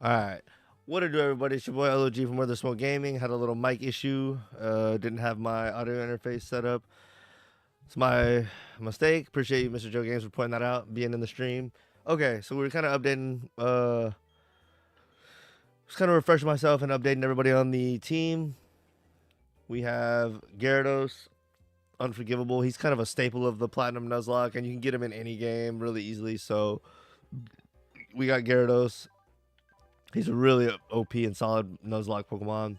All right. What to do, everybody? It's your boy LOG from Weather Smoke Gaming. Had a little mic issue. Didn't have my audio interface set up. It's my mistake. Appreciate you, Mr. Joe Games, for pointing that out, being in the stream. Okay, so we're kind of updating. Just kind of refreshing myself and updating everybody on the team. We have Gyarados, Unforgivable. He's kind of a staple of the Platinum Nuzlocke, and you can get him in any game really easily. So we got Gyarados. He's a really OP and solid Nuzlocke Pokemon.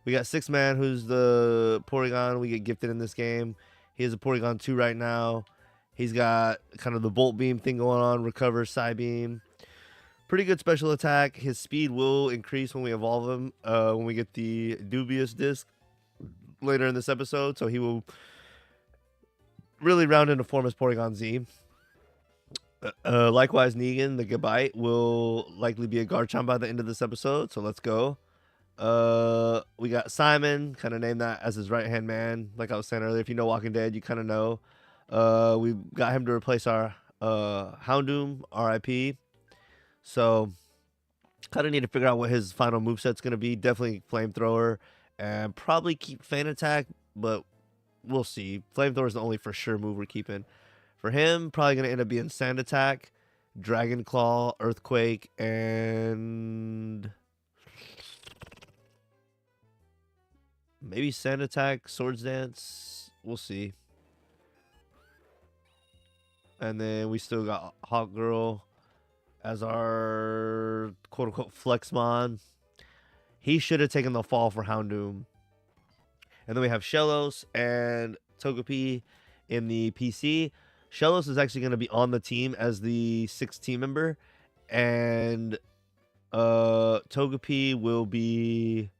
We got Six Man, who's the Porygon we get gifted in this game. He has a Porygon 2 right now. He's got kind of the Bolt Beam thing going on, Recover, Psybeam. Pretty good special attack. His speed will increase when we evolve him, when we get the Dubious Disc later in this episode. So he will really round into form as Porygon Z. Likewise, Negan, the Gabite, will likely be a Garchomp by the end of this episode. So let's go. We got Simon, kind of named that as his right-hand man. Like I was saying earlier, if you know Walking Dead, you kind of know. We got him to replace our Houndoom, RIP. So kind of need to figure out what his final moveset's going to be. Definitely Flamethrower and probably keep Feint Attack, but we'll see. Flamethrower is the only for sure move we're keeping. For him, probably going to end up being Sand Attack, Dragon Claw, Earthquake, and maybe Sand Attack, Swords Dance. We'll see. And then we still got Hawk Girl as our quote-unquote Flexmon. He should have taken the fall for Houndoom. And then we have Shellos and Togepi in the PC. Shellos is actually going to be on the team as the 6th team member. And Togepi will be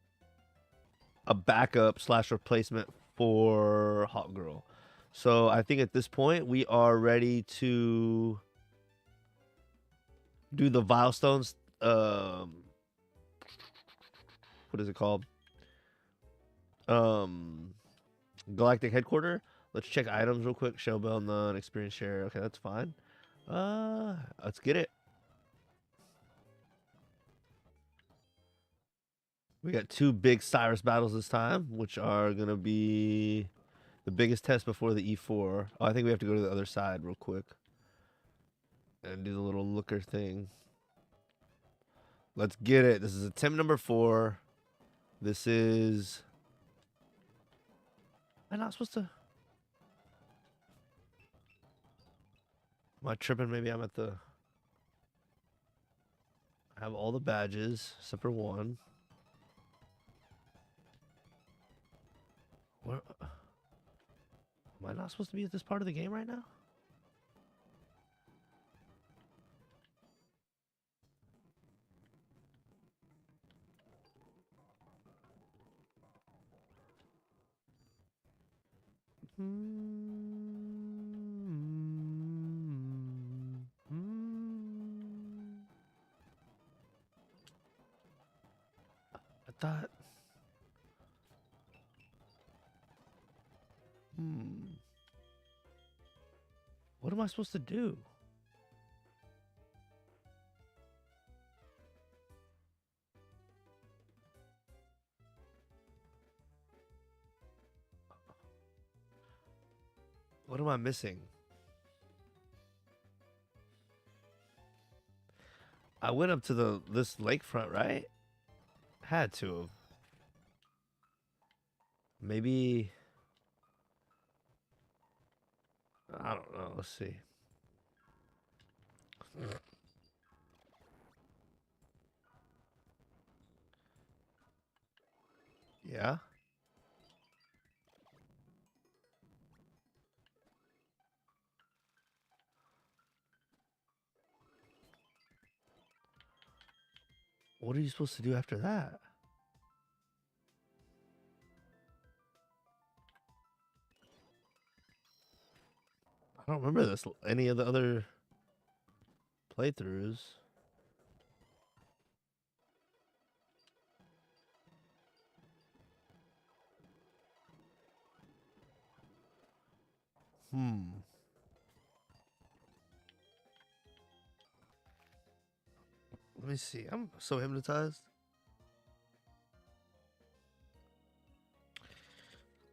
a backup / replacement for Hawk Girl. So I think at this point we are ready to do the Vilestones. What is it called? Galactic Headquarter. Let's check items real quick. Show Bell, none. Experience share. Okay, that's fine. Let's get it. We got 2 big Cyrus battles this time, which are gonna be the biggest test before the E4. Oh, I think we have to go to the other side real quick and do the little looker thing. Let's get it. This is attempt number 4. This is... Am I not supposed to... Am I tripping? Maybe I'm at the... I have all the badges, except for one. Where... Am I not supposed to be at this part of the game right now? I thought... What am I supposed to do? What am I missing? I went up to this lakefront, right? Had to have. Maybe... I don't know. Let's see. Yeah? What are you supposed to do after that? I don't remember this. Any of the other playthroughs. Let me see. I'm so hypnotized.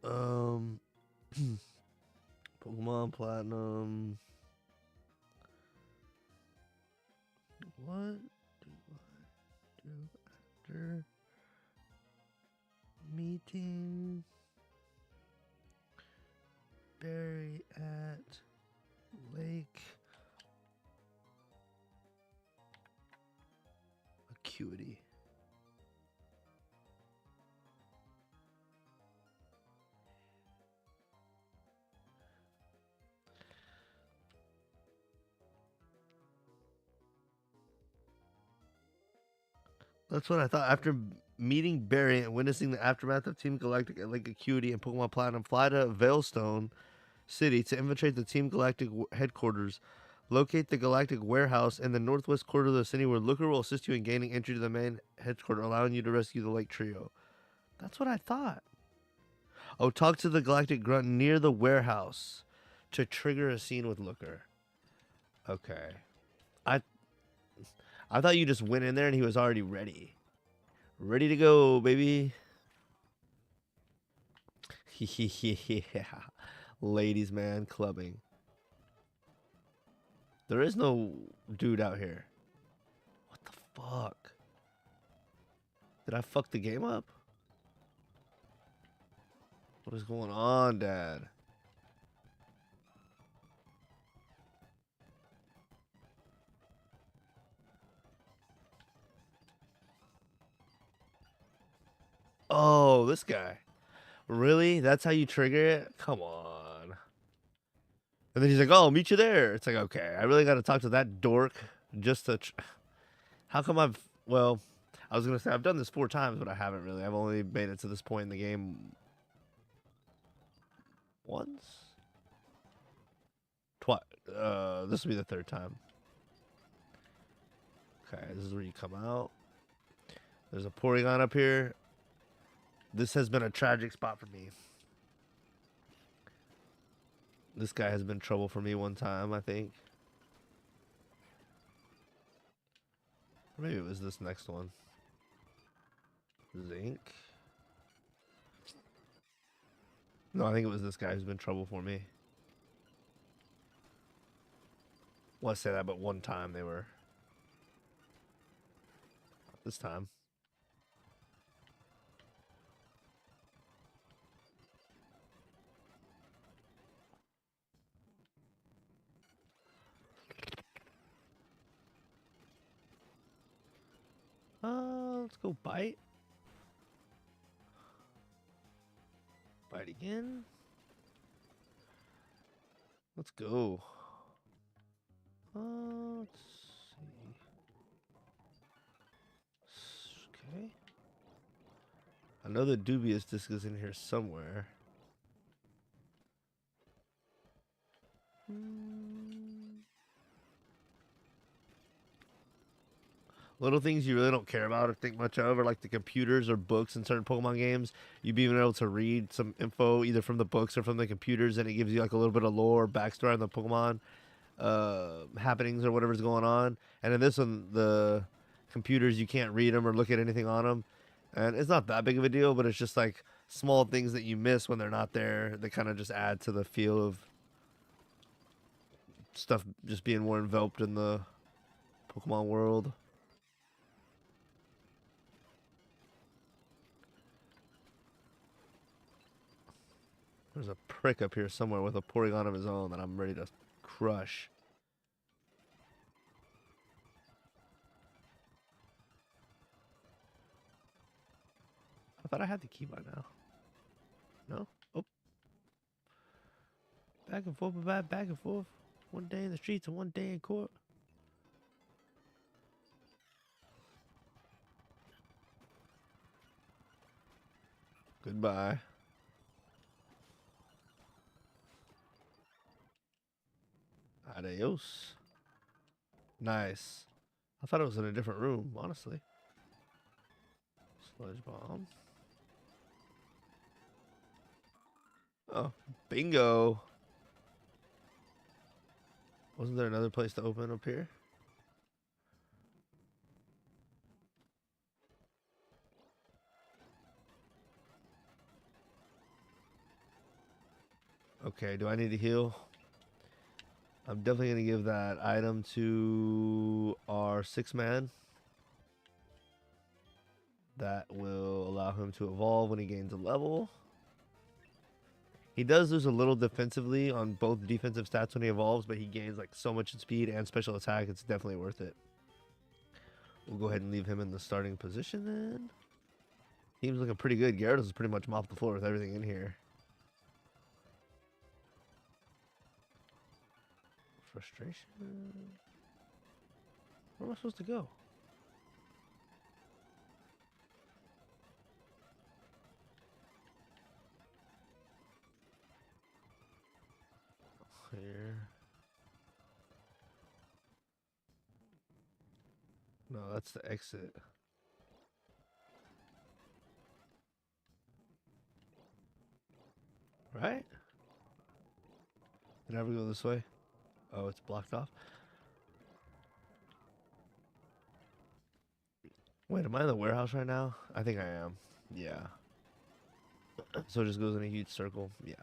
Pokemon Platinum. What do I do after meeting Barry at Lake Acuity? That's what I thought. After meeting Barry and witnessing the aftermath of Team Galactic at Lake Acuity and Pokemon Platinum, fly to Veilstone City to infiltrate the Team Galactic headquarters. Locate the Galactic warehouse in the northwest quarter of the city, where Looker will assist you in gaining entry to the main headquarters, allowing you to rescue the Lake Trio. That's what I thought. Oh, talk to the Galactic Grunt near the warehouse to trigger a scene with Looker. Okay. I I thought you just went in there and he was already ready. Ready to go, baby. Yeah. Ladies, man, clubbing. There is no dude out here. What the fuck? Did I fuck the game up? What is going on, Dad? Oh, this guy. Really? That's how you trigger it? Come on. And then he's like, oh, I'll meet you there. It's like, okay, I really got to talk to that dork just to... How come I've... Well, I was going to say, I've done this 4 times, but I haven't really. I've only made it to this point in the game once? Twice. This will be the 3rd time. Okay, this is where you come out. There's a Porygon up here. This has been a tragic spot for me. This guy has been trouble for me one time, I think. Or maybe it was this next one. Zinc. No, I think it was this guy who's been trouble for me. Well, I say that, but one time they were. This time. Let's go bite. Bite again. Let's go. Let's see. Okay. I know the dubious disc is in here somewhere. Little things you really don't care about or think much of are like the computers or books in certain Pokemon games. You've been able to read some info either from the books or from the computers, and it gives you like a little bit of lore, backstory on the Pokemon happenings or whatever's going on. And in this one, the computers, you can't read them or look at anything on them. And it's not that big of a deal, but it's just like small things that you miss when they're not there that kind of just add to the feel of stuff just being more enveloped in the Pokemon world. There's a prick up here somewhere with a Porygon of his own that I'm ready to crush. I thought I had the key by now. No? Oh. Back and forth, back and forth. One day in the streets and one day in court. Goodbye. Adios. Nice. I thought it was in a different room, honestly. Sludge bomb. Oh, bingo. Wasn't there another place to open up here? Okay, do I need to heal? I'm definitely going to give that item to our 6-man. That will allow him to evolve when he gains a level. He does lose a little defensively on both defensive stats when he evolves, but he gains like so much in speed and special attack. It's definitely worth it. We'll go ahead and leave him in the starting position then. Team's looking pretty good. Gyarados has pretty much mopped the floor with everything in here. Frustration. Where am I supposed to go? Here. No, that's the exit. Right? Did I ever go this way? Oh, it's blocked off. Wait, am I in the warehouse right now? I think I am. Yeah. So it just goes in a huge circle. Yeah.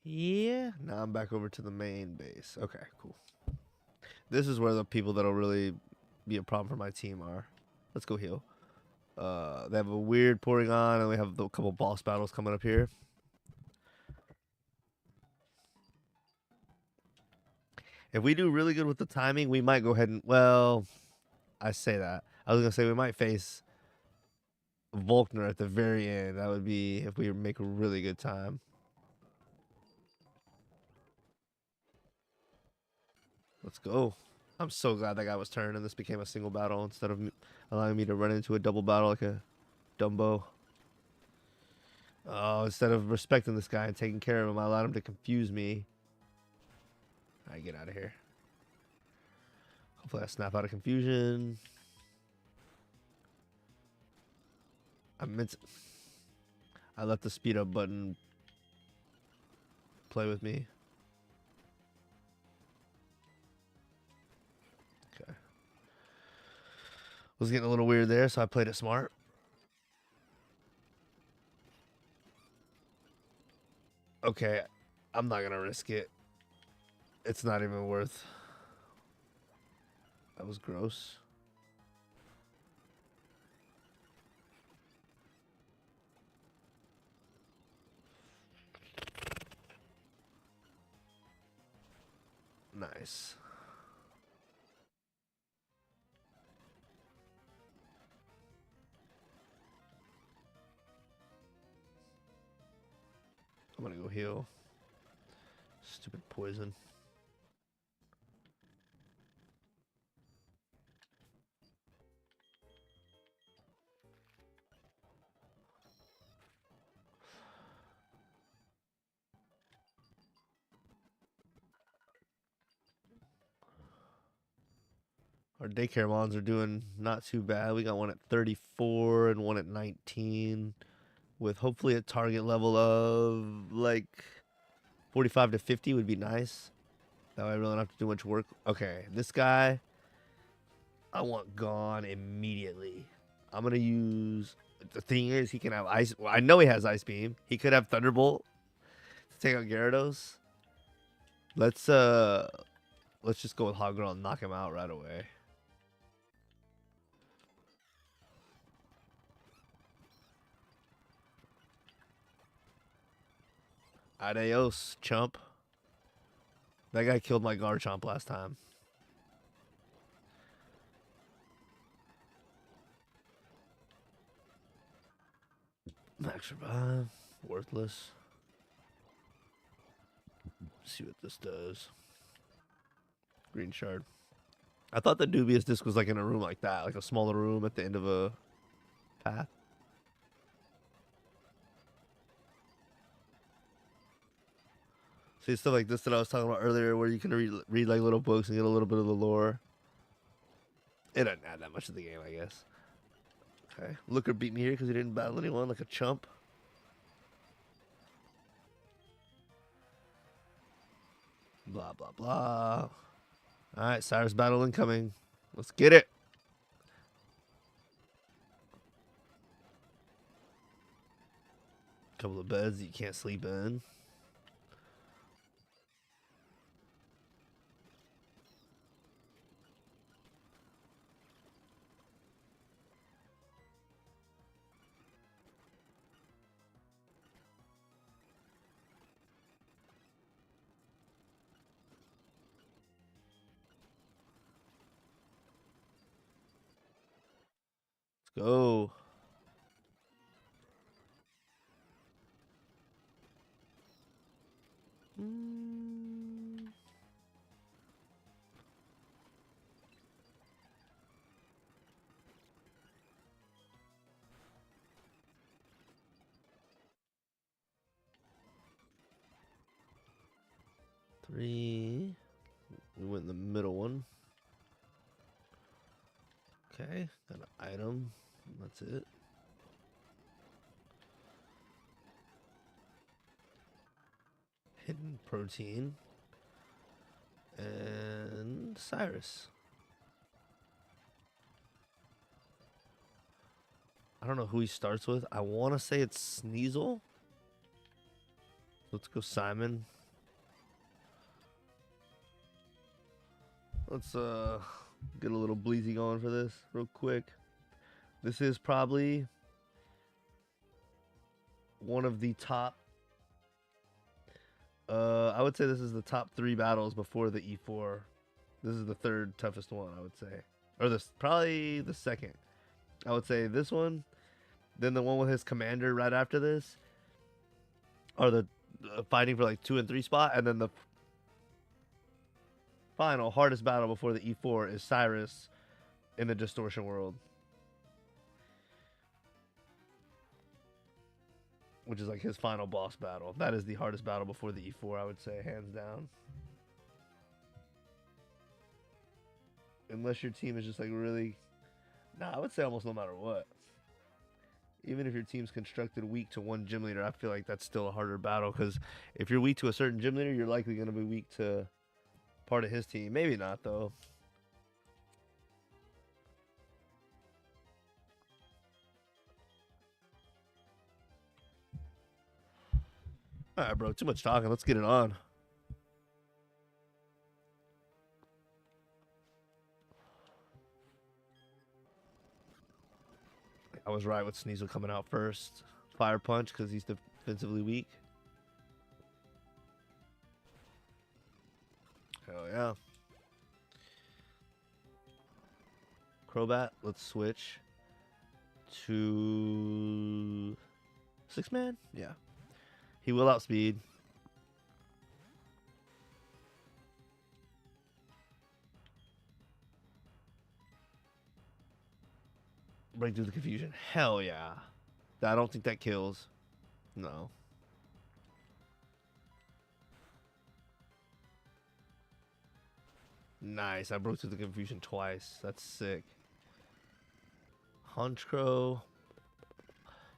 Yeah. Now I'm back over to the main base. Okay, cool. This is where the people that'll really be a problem for my team are. Let's go heal. They have a weird pouring on, and we have a couple boss battles coming up here. If we do really good with the timing, we might go ahead and... Well, I say that. I was going to say we might face Volkner at the very end. That would be if we make a really good time. Let's go. I'm so glad that guy was turned and this became a single battle instead of allowing me to run into a double battle like a Dumbo. Oh, instead of respecting this guy and taking care of him, I allowed him to confuse me. All right, get out of here. Hopefully I snap out of confusion. I let the speed up button play with me. Okay. Was getting a little weird there, so I played it smart. Okay, I'm not gonna risk it. It's not even worth. That was gross. Nice. I'm gonna go heal. Stupid poison. Our daycare mons are doing not too bad. We got one at 34 and one at 19 with hopefully a target level of like 45 to 50 would be nice. That way I really don't have to do much work. Okay, this guy I want gone immediately. I'm going to use... The thing is, he can have ice... Well, I know he has Ice Beam. He could have Thunderbolt to take out Gyarados. Let's just go with Hot Girl and knock him out right away. Adios, chump. That guy killed my Garchomp last time. Max revive. Worthless. Let's see what this does. Green shard. I thought the dubious disc was like in a room like that, like a smaller room at the end of a path. See, stuff like this that I was talking about earlier where you can read like little books and get a little bit of the lore. It doesn't add that much to the game, I guess. Okay. Looker beat me here because he didn't battle anyone like a chump. Blah, blah, blah. Alright, Cyrus battle incoming. Let's get it. Couple of beds you can't sleep in. Let's go. Three. We went in the middle one. Okay, got an item. That's it. Hidden protein. And Cyrus. I don't know who he starts with. I want to say it's Sneasel. Let's go Simon. Let's get a little bleezy going for this real quick. This is probably one of the top. I would say this is the top 3 battles before the E4. This is the 3rd toughest one, I would say, or this probably the 2nd. I would say this one, then the one with his commander right after this, are the fighting for like 2 and 3 spot, and then the final hardest battle before the E4 is Cyrus in the distortion world, which is like his final boss battle. That is the hardest battle before the E4, I would say, hands down. Unless your team is just like really... Nah, I would say almost no matter what. Even if your team's constructed weak to one gym leader, I feel like that's still a harder battle, because if you're weak to a certain gym leader, you're likely going to be weak to part of his team. Maybe not, though. All right, bro. Too much talking. Let's get it on. I was right with Sneasel coming out first. Fire Punch because he's defensively weak. Hell yeah. Crobat, let's switch to 6-man. Yeah. He will outspeed. Break through the confusion. Hell yeah. I don't think that kills. No. Nice. I broke through the confusion twice. That's sick. Honchkrow.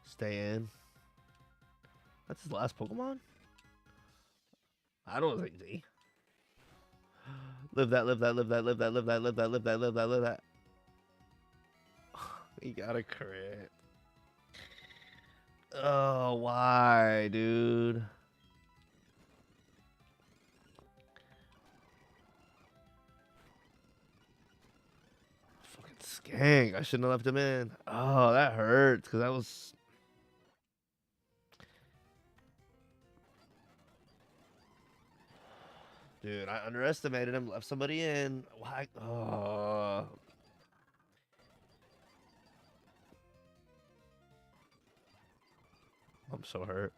Stay in. That's his last Pokemon? I don't think Z. Live that, live that, live that, live that, live that, live that, live that, live that, live that. He got a crit. Oh, why, dude? Fucking skank. I shouldn't have left him in. Oh, that hurts, because that was... Dude, I underestimated him. Left somebody in. Why? Oh... I'm so hurt.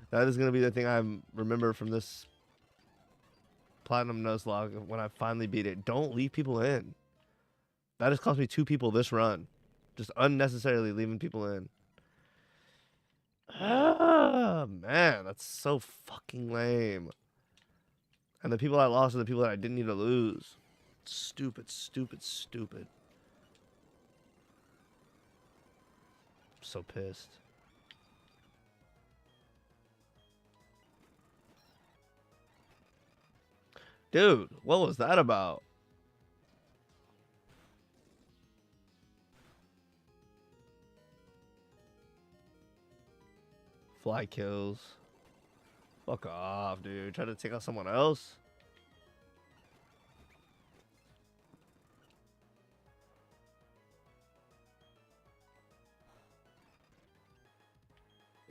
That is going to be the thing I remember from this Platinum Nuzlocke when I finally beat it. Don't leave people in. That has cost me 2 people this run. Just unnecessarily leaving people in. Ah, man, that's so fucking lame. And the people I lost are the people that I didn't need to lose. Stupid, stupid, stupid. So pissed. Dude, what was that about? Fly kills. Fuck off, dude. Try to take out someone else?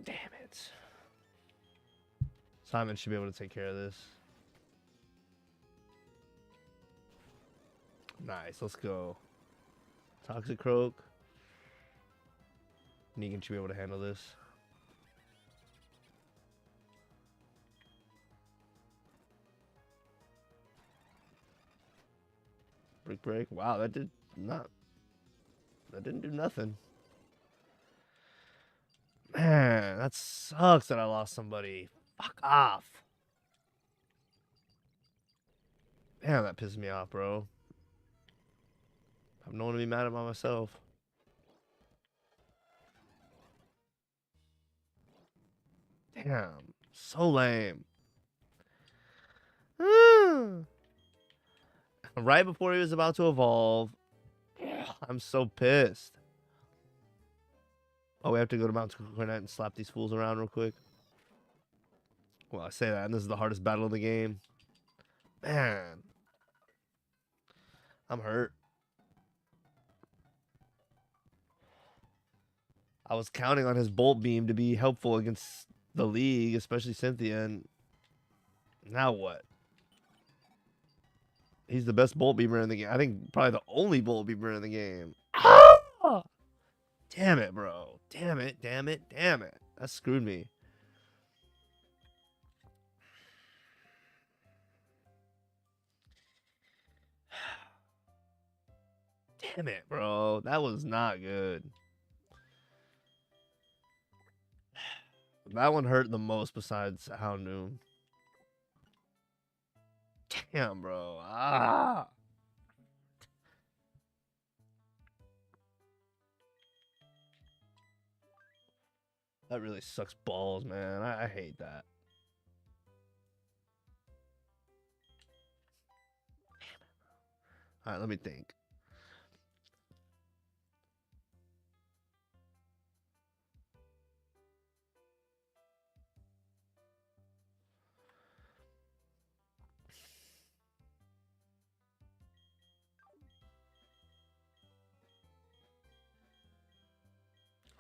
Damn it. Simon should be able to take care of this. Nice, let's go. Toxic Croak. Negan should be able to handle this. Brick break. Wow, that didn't do nothing. Man, that sucks that I lost somebody. Fuck off. Damn, that pisses me off, bro. I have no one to be mad at by myself. Damn, so lame. Right before he was about to evolve. I'm so pissed. Oh, we have to go to Mount Cornet and slap these fools around real quick. Well, I say that, and this is the hardest battle in the game. Man. I'm hurt. I was counting on his Bolt Beam to be helpful against the League, especially Cynthia, and now what? He's the best Bolt Beamer in the game. I think probably the only Bolt Beamer in the game. Oh! Damn it, bro. Damn it, damn it, damn it. That screwed me. Damn it, bro. That was not good. That one hurt the most besides Houndoom. Damn, bro. Ah. That really sucks balls, man. I hate that. All right, let me think.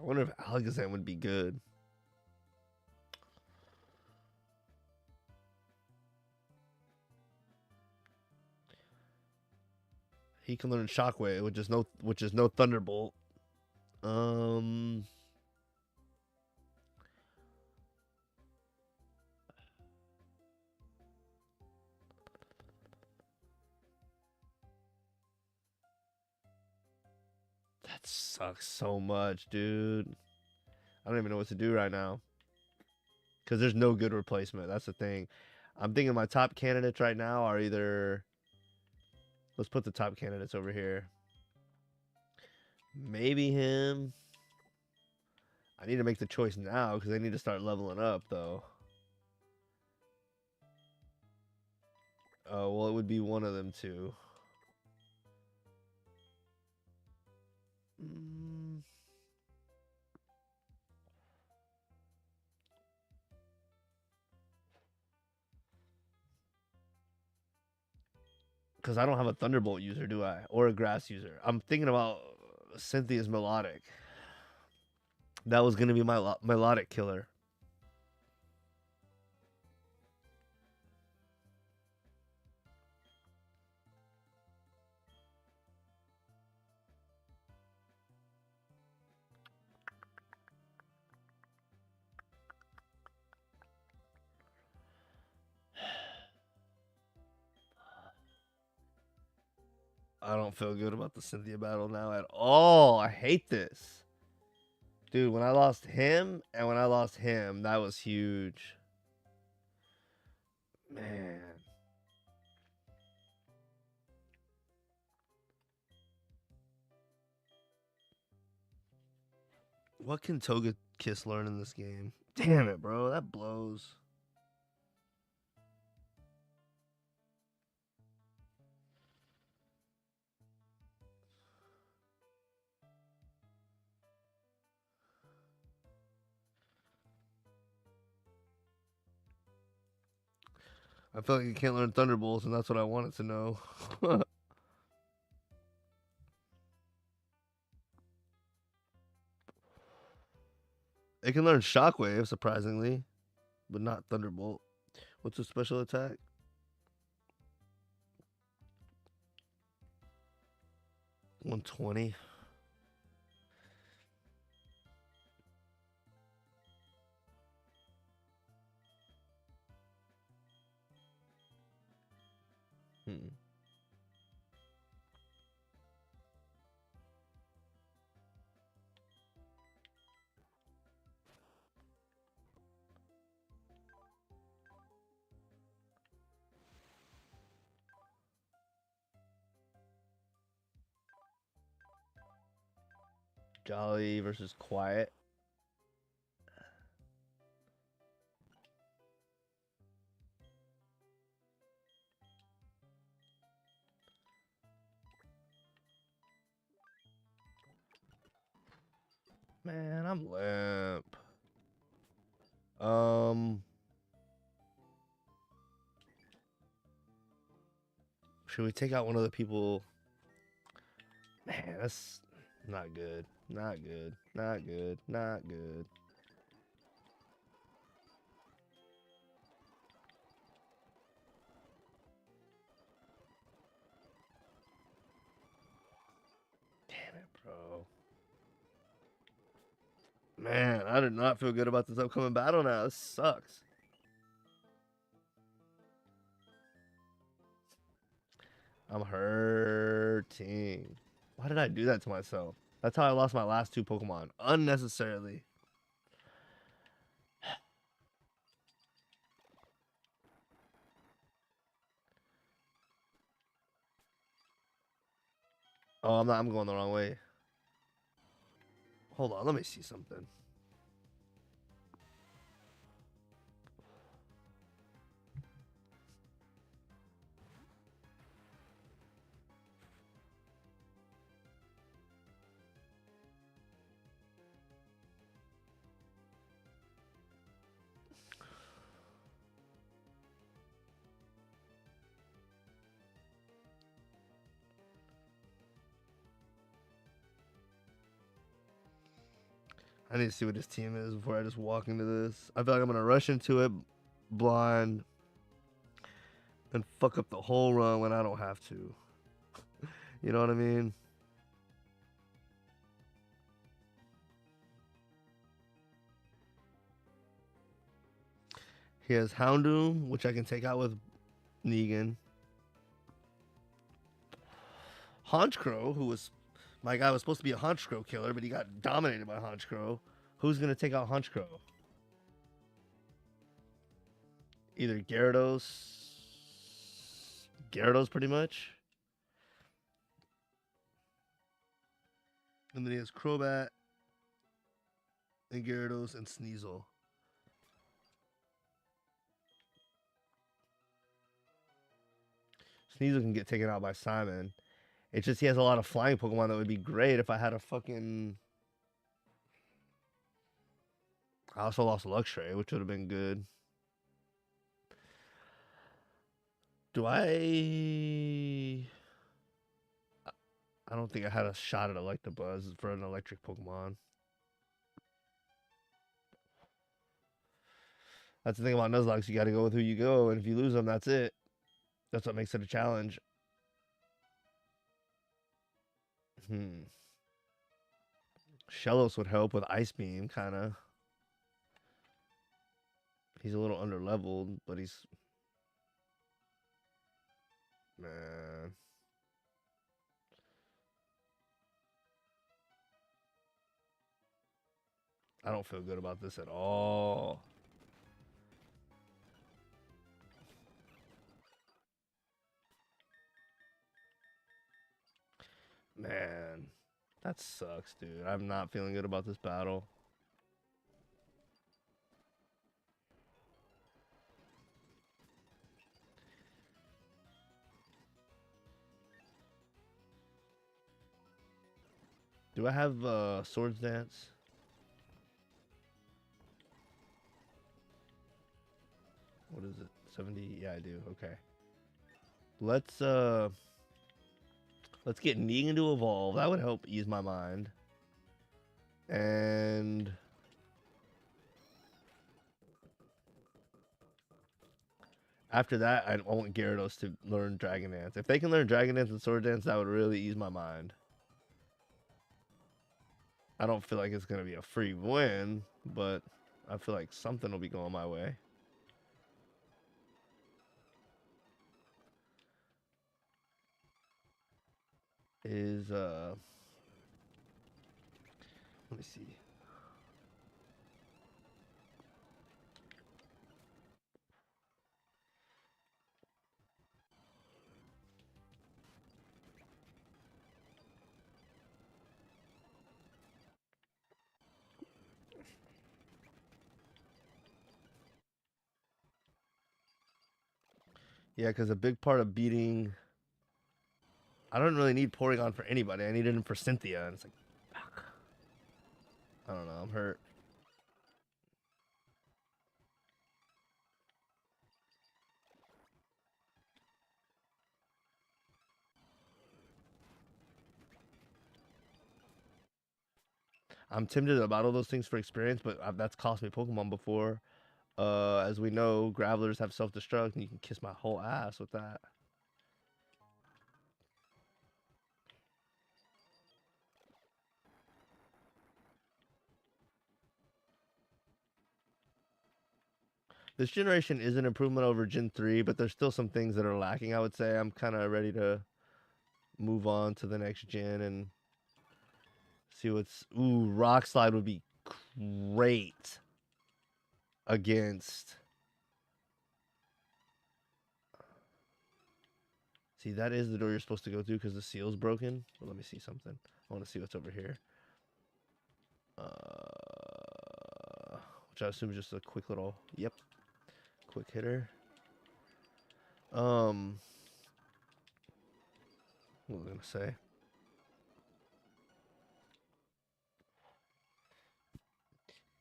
I wonder if Alakazam would be good. He can learn Shockwave, which is no Thunderbolt. That sucks so much, dude. I don't even know what to do right now. Because there's no good replacement. That's the thing. I'm thinking my top candidates right now are either... Let's put the top candidates over here. Maybe him. I need to make the choice now because I need to start leveling up, though. Oh, well, it would be one of them two. Because I don't have a Thunderbolt user, do I? Or a Grass user. I'm thinking about Cynthia's Melodic. That was going to be my Melodic killer. I don't feel good about the Cynthia battle now at all. I hate this. Dude, when I lost him and when I lost him, that was huge. Man. What can Togekiss learn in this game? Damn it, bro. That blows. I feel like you can't learn Thunderbolts, and that's what I wanted to know. It can learn Shockwave, surprisingly, but not Thunderbolt. What's a special attack? 120. Hmm. Jolly versus Quiet. Man, I'm limp. Should we take out one of the people? Man, that's not good. Not good. Not good. Not good. Damn it, bro. Man, I did not feel good about this upcoming battle now. This sucks. I'm hurting. Why did I do that to myself? That's how I lost my last two Pokemon. Unnecessarily. Oh, I'm going the wrong way. Hold on, let me see something. I need to see what this team is before I just walk into this. I feel like I'm gonna rush into it blind and fuck up the whole run when I don't have to. You know what I mean? He has Houndoom, which I can take out with Negan. Honchkrow, who was my guy, was supposed to be a Honchkrow killer, but he got dominated by Honchkrow. Who's gonna take out Honchkrow? Either Gyarados pretty much. And then he has Crobat and Gyarados and Sneasel. Sneasel can get taken out by Simon. It's just he has a lot of flying Pokemon that would be great if I had a fucking... I also lost Luxray, which would have been good. Do I don't think I had a shot at Electabuzz for an electric Pokemon. That's the thing about Nuzlocke. You got to go with who you go, and if you lose them, that's it. That's what makes it a challenge. Shellos would help with Ice Beam, kind of. He's a little under-leveled, but he's... Man. I don't feel good about this at all. Man. That sucks, dude. I'm not feeling good about this battle. Do I have Swords Dance? What is it? 70. Yeah, I do. Okay. Let's get Negan to evolve. That would help ease my mind. And after that, I want Gyarados to learn Dragon Dance. If they can learn Dragon Dance and Sword Dance, that would really ease my mind. I don't feel like it's going to be a free win, but I feel like something will be going my way. Let me see. Yeah, because a big part of beating... I don't really need Porygon for anybody. I need it for Cynthia, and it's like, fuck. I don't know. I'm hurt. I'm tempted to battle those things for experience, but that's cost me Pokemon before. As we know, Gravelers have self-destruct, and you can kiss my whole ass with that. This generation is an improvement over Gen 3, but there's still some things that are lacking, I would say. I'm kind of ready to move on to the next gen and see what's... Ooh, Rock Slide would be great against... See, that is the door you're supposed to go through because the seal's broken. But let me see something. I want to see what's over here. Which I assume is just a quick little... Yep. Quick hitter. What was I going to say?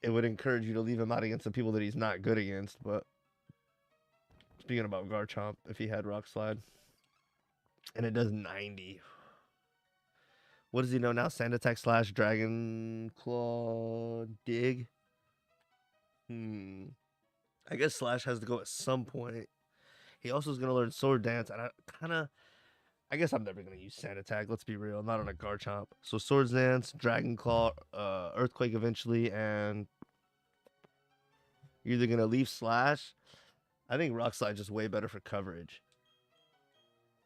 It would encourage you to leave him out against the people that he's not good against, but... Speaking about Garchomp, if he had Rock Slide. And it does 90. What does he know now? Sand Attack / Dragon Claw Dig? I guess Slash has to go at some point. He also is going to learn Sword Dance, and I guess I'm never going to use Sand Attack. Let's be real. Not on a Garchomp. So Sword Dance, Dragon Claw, Earthquake eventually, and you're either going to leave Slash. I think Rock Slide just way better for coverage.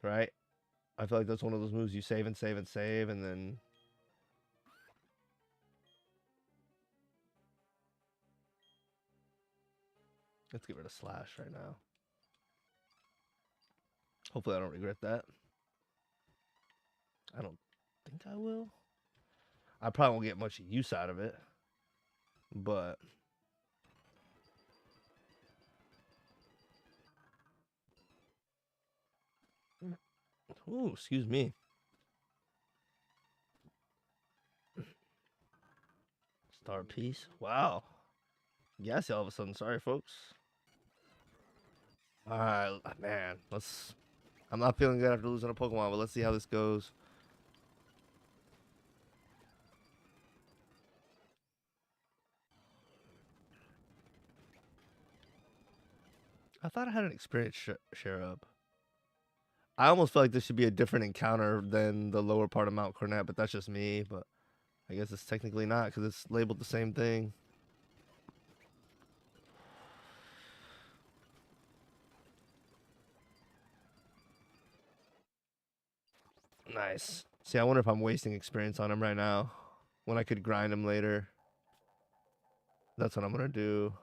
Right? I feel like that's one of those moves you save and save and save, and then... Let's get rid of Slash right now. Hopefully I don't regret that. I don't think I will. I probably won't get much use out of it. But... Ooh, excuse me. Star piece. Wow. Gassy all of a sudden. Sorry, folks. Alright, man. I'm not feeling good after losing a Pokemon, but let's see how this goes. I thought I had an experience share up. I almost feel like this should be a different encounter than the lower part of Mount Cornet, but that's just me. But I guess it's technically not because it's labeled the same thing. Nice. See, I wonder if I'm wasting experience on him right now when I could grind him later. That's what I'm going to do.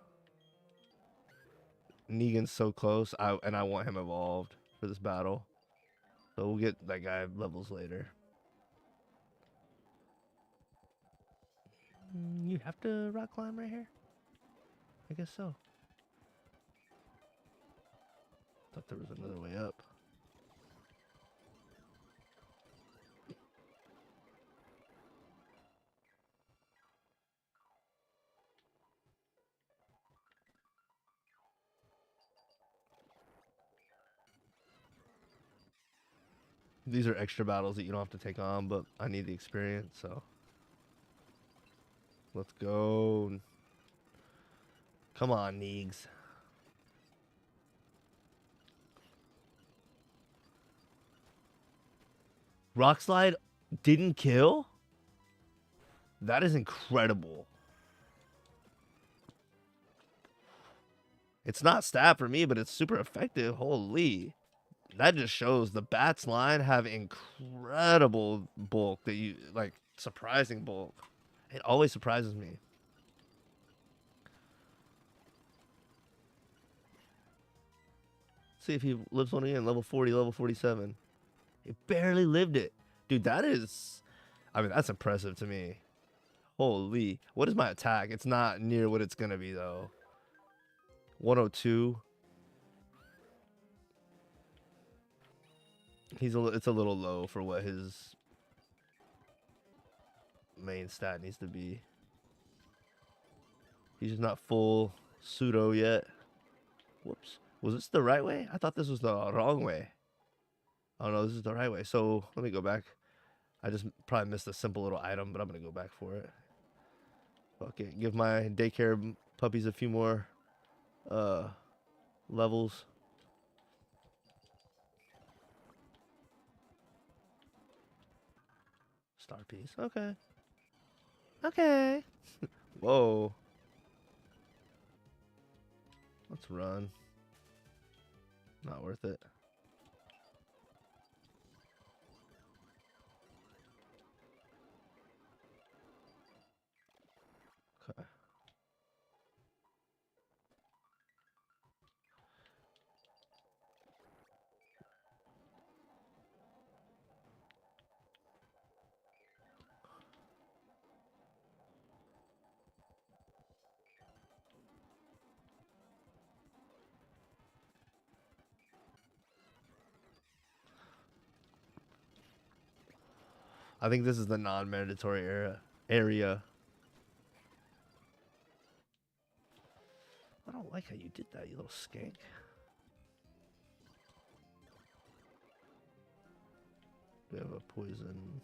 Negan's so close, and I want him evolved for this battle. So we'll get that guy levels later. You have to rock climb right here? I guess so. Thought there was another way up. These are extra battles that you don't have to take on, but I need the experience, so. Let's go. Come on, Neegs. Rock Slide didn't kill? That is incredible. It's not stab for me, but it's super effective. Holy. That just shows the Bats line have incredible bulk that you like, surprising bulk. It always surprises me. See if he lives one again. Level 40, level 47. He barely lived it. Dude, that is... I mean, that's impressive to me. Holy. What is my attack? It's not near what it's going to be, though. 102. It's a little low for what his main stat needs to be. He's just not full pseudo yet. Whoops. Was this the right way? I thought this was the wrong way. Oh no, this is the right way. So let me go back. I just probably missed a simple little item, but I'm gonna go back for it. Fuck it. Give my daycare puppies a few more levels. Star piece. Okay. Okay. Whoa. Let's run. Not worth it. Okay. I think this is the non-mandatory area. I don't like how you did that, you little skank. We have a poison.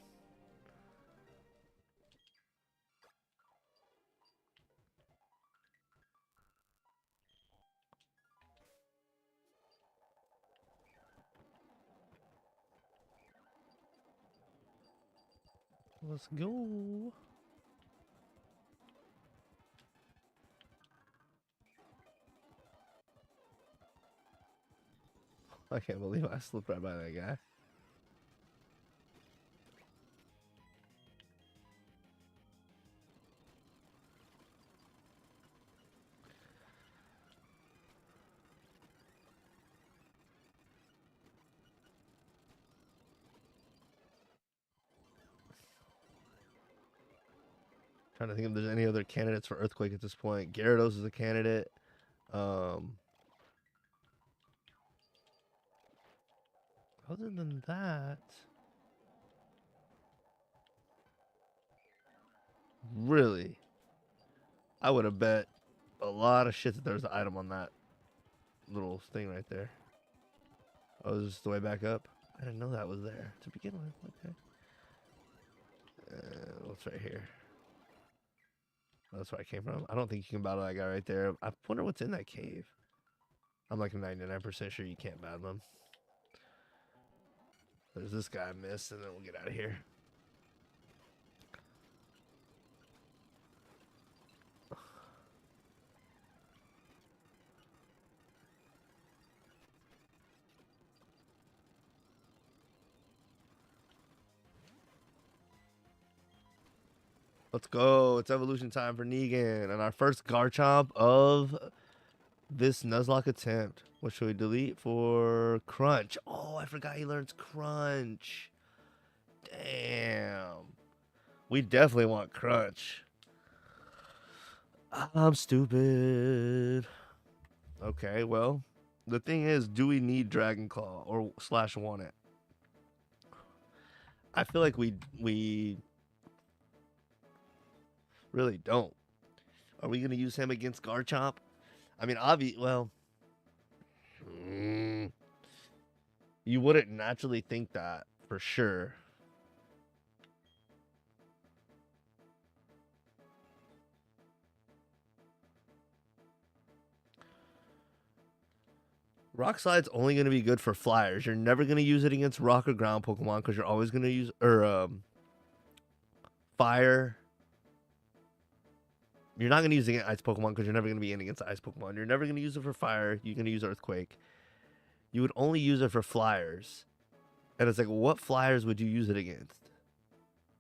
Let's go. I can't believe I slipped right by that guy. Trying to think if there's any other candidates for Earthquake at this point. Gyarados is a candidate. Other than that, really, I would have bet a lot of shit that there's an item on that little thing right there. Oh, is this the way back up? I didn't know that was there to begin with. Okay. What's right here? That's where I came from. I don't think you can battle that guy right there. I wonder what's in that cave. I'm like 99% sure you can't battle him. There's this guy I missed, and then we'll get out of here. Let's go. It's evolution time for Negan. And our first Garchomp of this Nuzlocke attempt. What should we delete for Crunch? Oh, I forgot he learns Crunch. Damn. We definitely want Crunch. I'm stupid. Okay, well, the thing is, do we need Dragon Claw or / want it? I feel like we really don't. Are we going to use him against Garchomp? I mean, well, you wouldn't naturally think that for sure. Rock Slide's only going to be good for flyers. You're never going to use it against rock or ground Pokemon because you're always going to use fire. You're not going to use it against ice Pokemon because you're never going to be in against ice Pokemon. You're never going to use it for fire. You're going to use Earthquake. You would only use it for flyers. And it's like, what flyers would you use it against?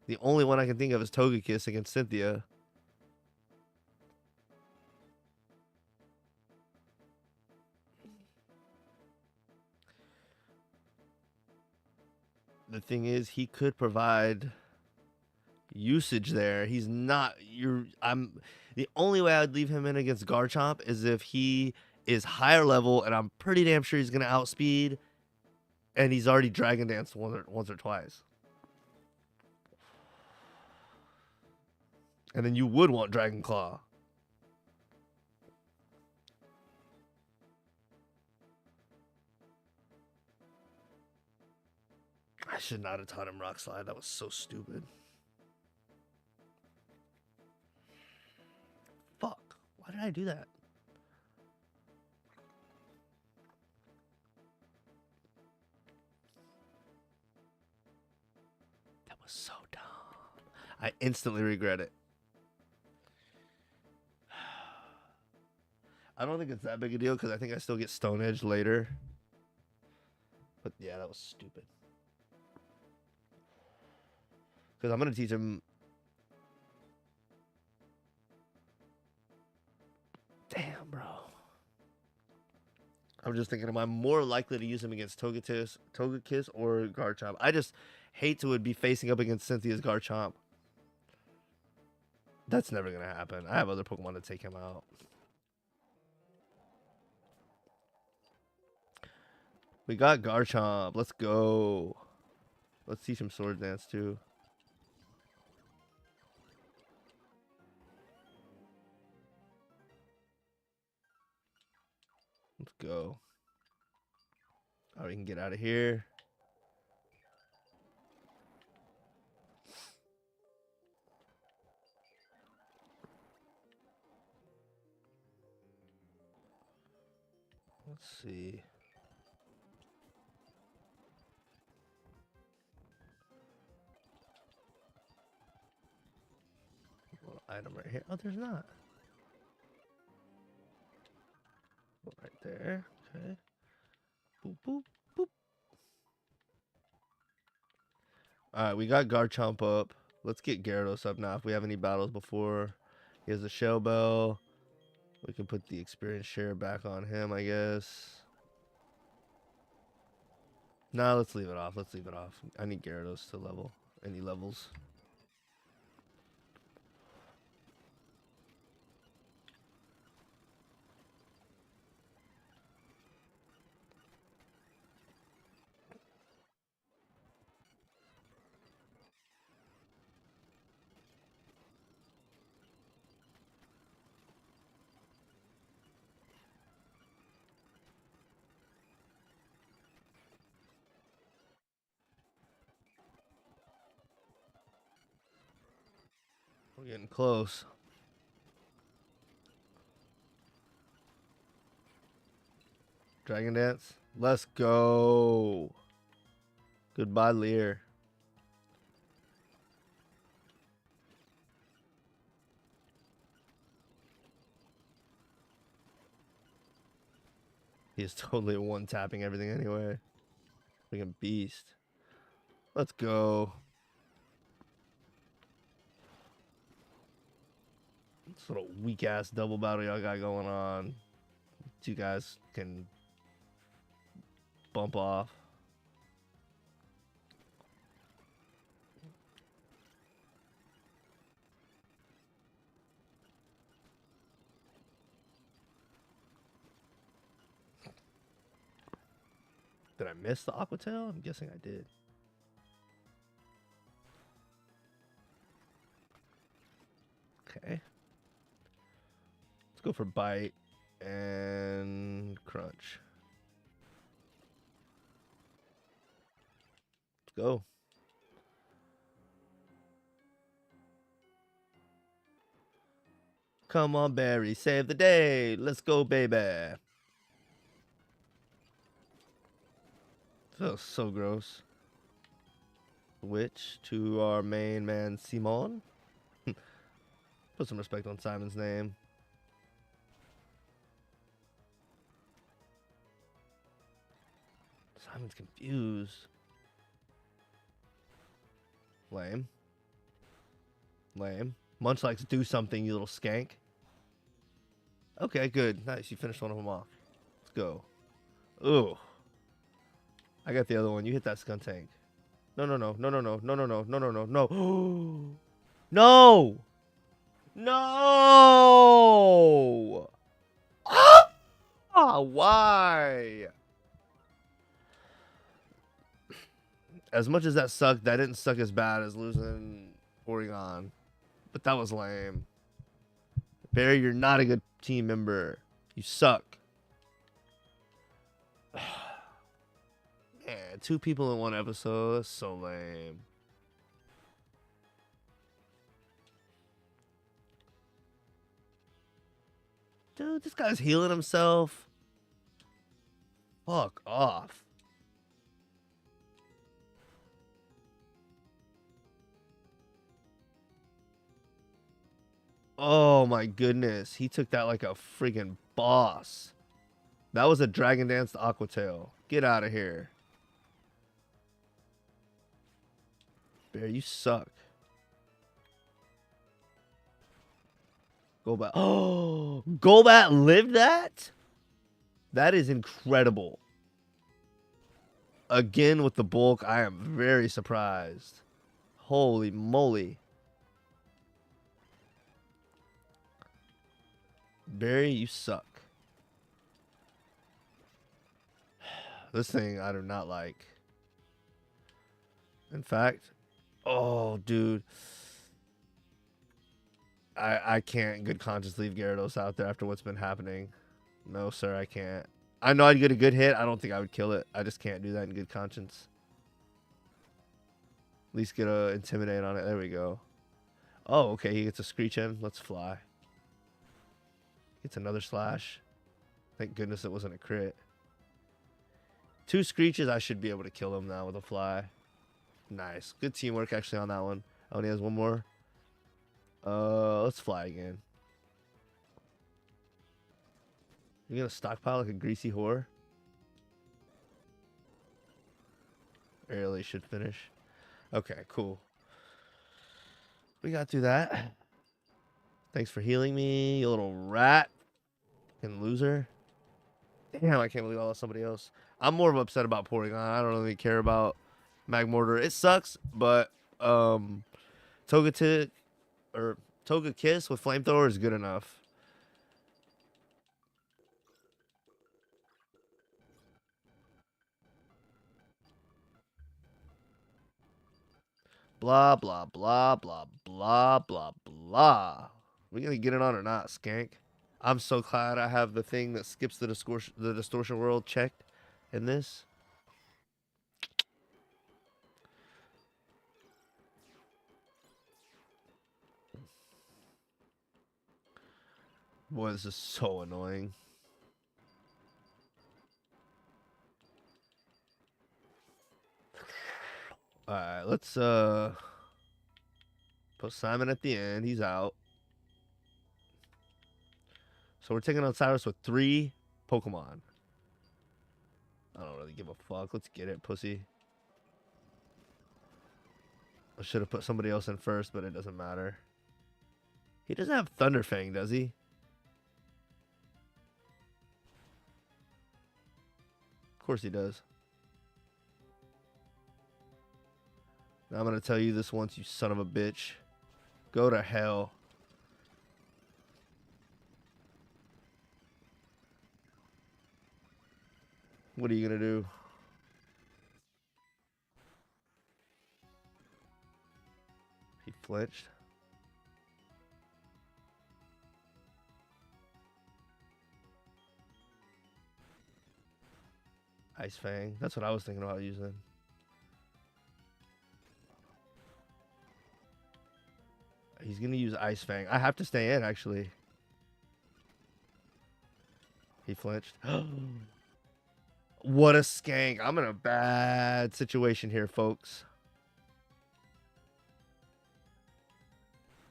The only one I can think of is Togekiss against Cynthia. The thing is, he could provide usage there. He's not. The only way I'd leave him in against Garchomp is if he is higher level, and I'm pretty damn sure he's gonna outspeed, and he's already Dragon Dance once or twice. And then you would want Dragon Claw. I should not have taught him Rock Slide. That was so stupid. Fuck. Why did I do that? That was so dumb. I instantly regret it. I don't think it's that big a deal because I think I still get Stone Edge later. But yeah, that was stupid. Because I'm going to teach him... Damn, bro. I'm just thinking, am I more likely to use him against Togekiss or Garchomp? I just hate to be facing up against Cynthia's Garchomp. That's never going to happen. I have other Pokemon to take him out. We got Garchomp. Let's go. Let's teach him Sword Dance, too. Let's go. Oh, we can get out of here. Let's see. Little item right here. Oh, there's not. Right there. Okay. Boop, boop, boop. Alright, we got Garchomp up. Let's get Gyarados up now if we have any battles before. He has a Shell Bell. We can put the experience share back on him, I guess. Nah, let's leave it off. Let's leave it off. I need Gyarados to level. Any levels. We're getting close. Dragon Dance. Let's go. Goodbye, Lear. He's totally one-tapping everything anyway. Freaking beast. Let's go. This little weak-ass double battle y'all got going on. You guys can bump off. Did I miss the Aqua Tail? I'm guessing I did. Okay. Let's go for Bite and Crunch. Let's Go. Come on, Barry. Save the day. Let's go, baby. Feels so gross. Switch to our main man, Simon. Put some respect on Simon's name. Simon's confused. Lame. Lame. Munch likes do something, you little skank. Okay, good. Nice. You finished one of them off. Let's go. Ooh. I got the other one. You hit that skun tank. No, no, no. No, no, no. No, no, no. No, no, no. No. No. No. Ah, why? As much as that sucked, that didn't suck as bad as losing Porygon. But that was lame. Barry, you're not a good team member. You suck. Man, 2 people in one episode. That's so lame. Dude, this guy's healing himself. Fuck off. Oh my goodness. He took that like a freaking boss. That was a Dragon Dance to Aquatail. Get out of here. Bear, you suck. Golbat. Oh, Golbat lived that? That is incredible. Again with the bulk, I am very surprised. Holy moly. Barry, you suck. This thing I do not like. In fact, oh, dude. I can't in good conscience leave Gyarados out there after what's been happening. No, sir, I can't. I know I'd get a good hit. I don't think I would kill it. I just can't do that in good conscience. At least get a Intimidate on it. There we go. Oh, okay. He gets a Screech in. Let's fly. Gets another Slash. Thank goodness it wasn't a crit. 2 Screeches. I should be able to kill him now with a fly. Nice. Good teamwork actually on that one. Oh, and he has one more. Let's fly again. You gonna stockpile like a greasy whore? Barely should finish. Okay, cool. We got through that. Thanks for healing me, you little rat. And loser. Damn, I can't believe I lost somebody else. I'm more of upset about Porygon. I don't really care about Magmortar. It sucks, but Togetic or Togekiss with Flamethrower is good enough. Blah, blah, blah, blah, blah, blah, blah. We gonna get it on or not, skank? I'm so glad I have the thing that skips the distortion world checked in this. Boy, this is so annoying. Alright, let's put Simon at the end. He's out. So we're taking on Cyrus with 3 Pokemon. I don't really give a fuck. Let's get it, pussy. I should have put somebody else in first, but it doesn't matter. He doesn't have Thunderfang, does he? Of course he does. Now I'm going to tell you this once, you son of a bitch. Go to hell. What are you going to do? He flinched. Ice Fang. That's what I was thinking about using. He's going to use Ice Fang. I have to stay in, actually. He flinched. What a skank. I'm in a bad situation here, folks.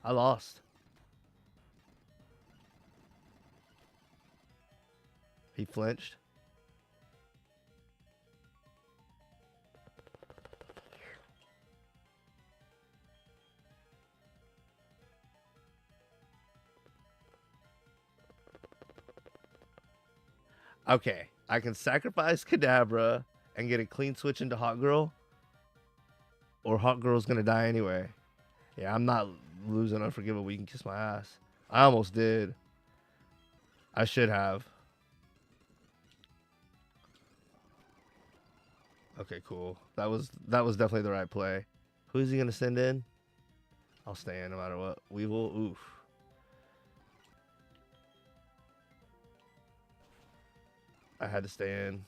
I lost. He flinched. Okay, I can sacrifice Kadabra and get a clean switch into Hot Girl, or Hot Girl's gonna die anyway. Yeah, I'm not losing Unforgivable. You can kiss my ass. I almost did. I should have. Okay, cool. That was definitely the right play. Who's he gonna send in? I'll stay in no matter what. We will. Oof. I had to stay in.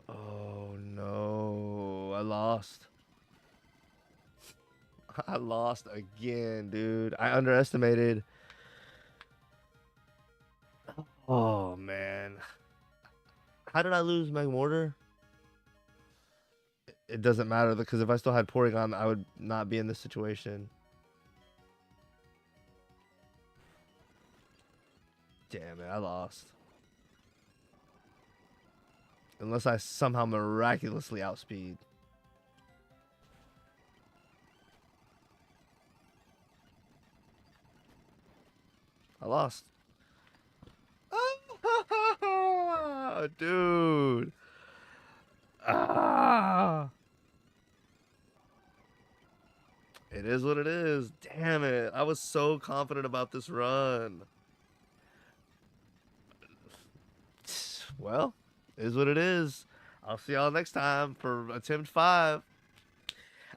Oh no, I lost. I lost again, dude. I underestimated. Oh man. How did I lose Magmortar? It doesn't matter because if I still had Porygon, I would not be in this situation. Damn it, I lost. Unless I somehow miraculously outspeed. I lost. Oh, dude. Ah. It is what it is. Damn it. I was so confident about this run. Well, is what it is. I'll see y'all next time for attempt 5.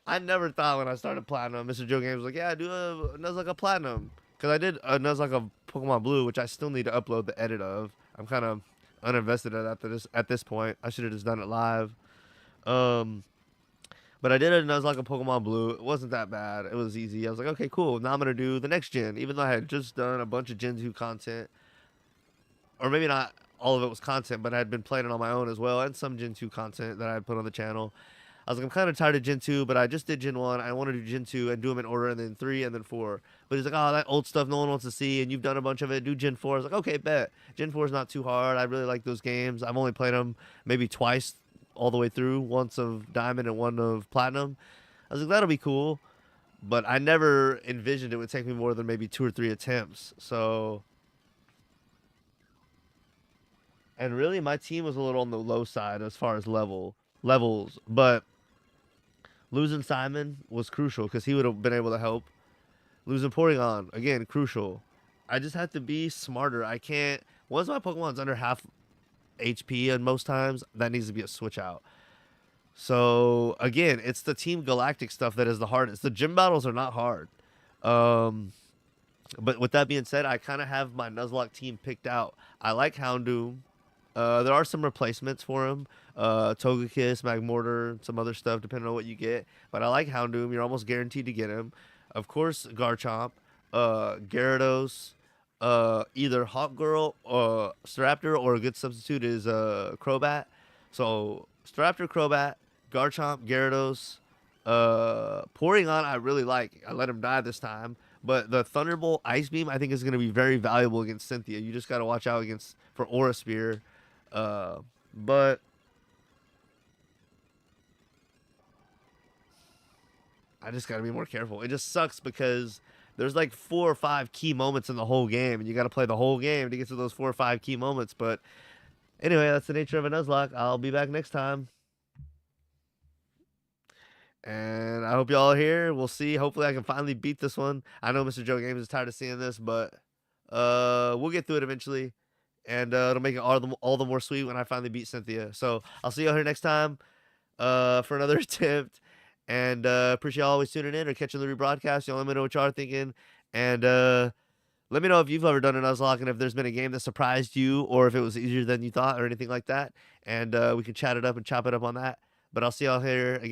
I never thought when I started Platinum, Mr. Joe Games was like, yeah, do a Nuzlocke Platinum. Because I did a Nuzlocke of Pokemon Blue, which I still need to upload the edit of. I'm kind of uninvested at this point. I should have just done it live. But I did a Nuzlocke of Pokemon Blue. It wasn't that bad. It was easy. I was like, okay, cool. Now I'm going to do the next gen. Even though I had just done a bunch of Gen 2 content. Or maybe not all of it was content, but I had been playing it on my own as well. And some Gen 2 content that I had put on the channel. I was like, I'm kind of tired of Gen 2, but I just did Gen 1. I want to do Gen 2 and do them in order, and then 3, and then 4. But he's like, oh, that old stuff no one wants to see, and you've done a bunch of it. Do Gen 4. I was like, okay, bet. Gen 4 is not too hard. I really like those games. I've only played them maybe twice all the way through, once of Diamond and one of Platinum. I was like, that'll be cool. But I never envisioned it would take me more than maybe 2 or 3 attempts. So... And really, my team was a little on the low side as far as levels. But losing Simon was crucial because he would have been able to help. Losing Porygon, again, crucial. I just have to be smarter. I can't... Once my Pokemon's under half HP and most times, that needs to be a switch out. So, again, it's the Team Galactic stuff that is the hardest. The gym battles are not hard. But with that being said, I kind of have my Nuzlocke team picked out. I like Houndoom. There are some replacements for him. Togekiss, Magmortar, some other stuff, depending on what you get. But I like Houndoom. You're almost guaranteed to get him. Of course, Garchomp, Gyarados, either Hawk Girl, Staraptor, or a good substitute is Crobat. So, Staraptor, Crobat, Garchomp, Gyarados, Porygon I really like. I let him die this time. But the Thunderbolt Ice Beam I think is going to be very valuable against Cynthia. You just got to watch out for Aura Spear. But I just got to be more careful. It just sucks because there's like 4 or 5 key moments in the whole game, and you got to play the whole game to get to those 4 or 5 key moments. But anyway, that's the nature of a Nuzlocke. I'll be back next time. And I hope y'all are here. We'll see. Hopefully I can finally beat this one. I know Mr. Joe Games is tired of seeing this, but we'll get through it eventually. And it'll make it all the more sweet when I finally beat Cynthia. So I'll see y'all here next time for another attempt. And appreciate y'all always tuning in or catching the rebroadcast. Y'all let me know what y'all are thinking. And let me know if you've ever done a Nuzlocke and if there's been a game that surprised you or if it was easier than you thought or anything like that. And we can chat it up and chop it up on that. But I'll see y'all here again.